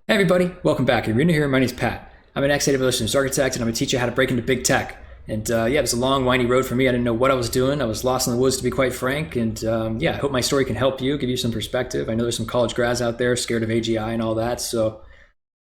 Hey everybody, welcome back. If you're new here, my name's Pat. I'm an Ex-AWS architect and I'm going to teach you how to break into big tech. And yeah, it was a long, windy road for me. I didn't know what I was doing. I was lost in the woods, to be quite frank. And yeah, I hope my story can help you, give you some perspective. I know there's some college grads out there scared of AGI and all that. So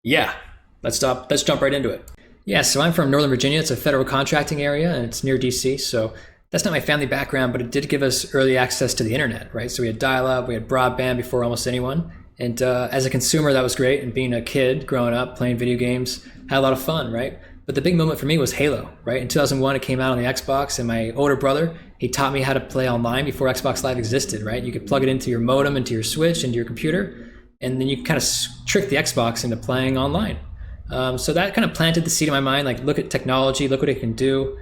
yeah, let's jump right into it. Yeah, so I'm from Northern Virginia. It's a federal contracting area and it's near DC. So that's not my family background, but it did give us early access to the internet, right? So we had dial-up, we had broadband before almost anyone. And as a consumer, that was great. And being a kid growing up, playing video games, had a lot of fun, right? But the big moment for me was Halo, right? In 2001, it came out on the Xbox, and my older brother, he taught me how to play online before Xbox Live existed, right? You could plug it into your modem, into your Switch, into your computer, and then you kind of trick the Xbox into playing online. So that kind of planted the seed in my mind, like, look at technology, look what it can do.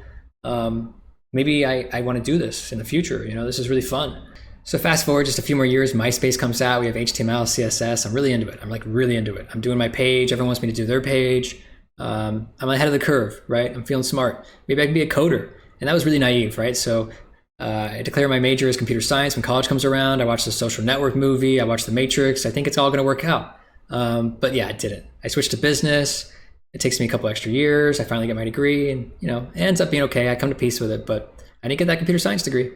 Maybe I want to do this in the future. You know, this is really fun. So fast forward just a few more years, MySpace comes out, we have HTML, CSS, I'm really into it. I'm like really into it. I'm doing my page, everyone wants me to do their page. I'm ahead of the curve, right? I'm feeling smart. Maybe I can be a coder. And that was really naive, right? So I declare my major as computer science when college comes around. I watched the Social Network movie, I watched The Matrix. I think it's all gonna work out. But yeah, it didn't. I switched to business. It takes me a couple extra years. I finally get my degree and you know, it ends up being okay. I come to peace with it, but I didn't get that computer science degree.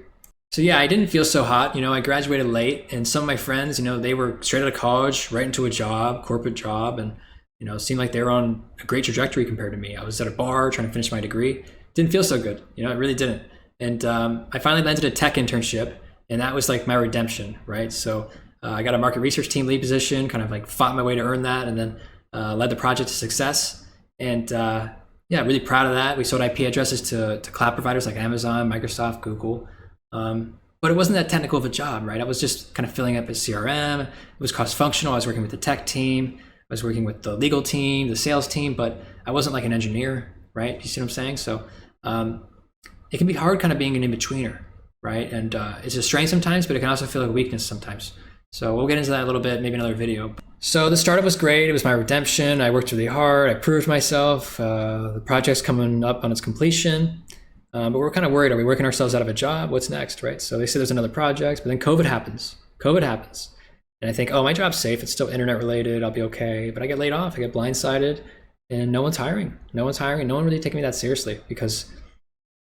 So yeah, I didn't feel so hot. You know, I graduated late and some of my friends, you know, they were straight out of college, right into a job, corporate job. And, you know, it seemed like they were on a great trajectory compared to me. I was at a bar trying to finish my degree. Didn't feel so good. You know, it really didn't. And I finally landed a tech internship and that was like my redemption, right? So I got a market research team lead position, kind of like fought my way to earn that and then led the project to success. And yeah, really proud of that. We sold IP addresses to cloud providers like Amazon, Microsoft, Google. But it wasn't that technical of a job, right? I was just kind of filling up a CRM. It was cross-functional. I was working with the tech team. I was working with the legal team, the sales team, but I wasn't like an engineer, right? You see what I'm saying? So it can be hard kind of being an in-betweener, right? And it's a strength sometimes, but it can also feel like a weakness sometimes. So we'll get into that a little bit, maybe another video. So the startup was great. It was my redemption. I worked really hard. I proved myself. The project's coming up on its completion. But we're kind of worried, are we working ourselves out of a job? What's next, right? So they say there's another project, but then COVID happens. And I think, oh, my job's safe. It's still internet related. I'll be okay. But I get laid off. I get blindsided and no one's hiring. No one really taking me that seriously because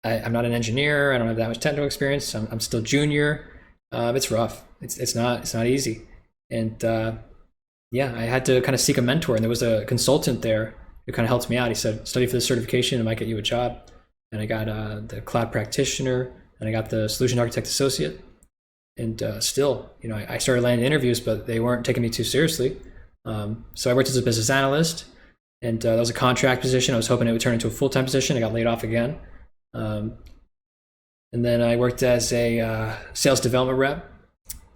I'm not an engineer. I don't have that much technical experience. I'm still junior. It's rough. It's not easy. And yeah, I had to kind of seek a mentor. And there was a consultant there who kind of helped me out. He said, study for the certification. It might get you a job. And I got the cloud practitioner, and I got the solution architect associate. And still, you know, I started landing interviews, but they weren't taking me too seriously. So I worked as a business analyst, and that was a contract position. I was hoping it would turn into a full-time position. I got laid off again. And then I worked as a sales development rep.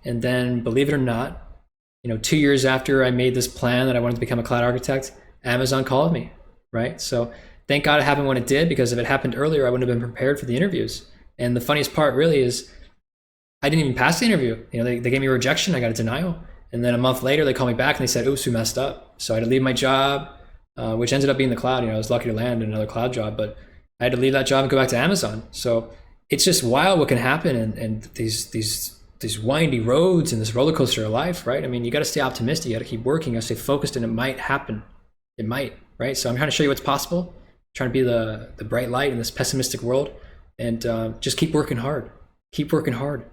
And then, believe it or not, you know, 2 years after I made this plan that I wanted to become a cloud architect, Amazon called me, right? So thank God it happened when it did, because if it happened earlier, I wouldn't have been prepared for the interviews. And the funniest part really is I didn't even pass the interview. You know, they gave me a rejection. I got a denial. And then a month later, they called me back and they said, oops, we messed up. So I had to leave my job, which ended up being the cloud. You know, I was lucky to land another cloud job, but I had to leave that job and go back to Amazon. So it's just wild what can happen and these windy roads and this roller coaster of life, right? I mean, you got to stay optimistic. You got to keep working. You got to stay focused, and it might happen. It might, right? So I'm trying to show you what's possible. Trying to be the bright light in this pessimistic world, and just keep working hard. Keep working hard.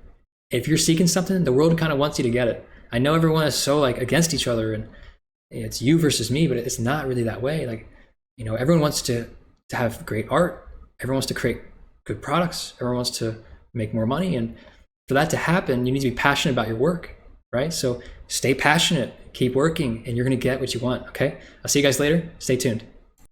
If you're seeking something, the world kind of wants you to get it. I know everyone is so like against each other and it's you versus me, but it's not really that way. Like, you know, everyone wants to have great art. Everyone wants to create good products. Everyone wants to make more money. And for that to happen, you need to be passionate about your work, right? So stay passionate, keep working, and you're going to get what you want. Okay. I'll see you guys later. Stay tuned.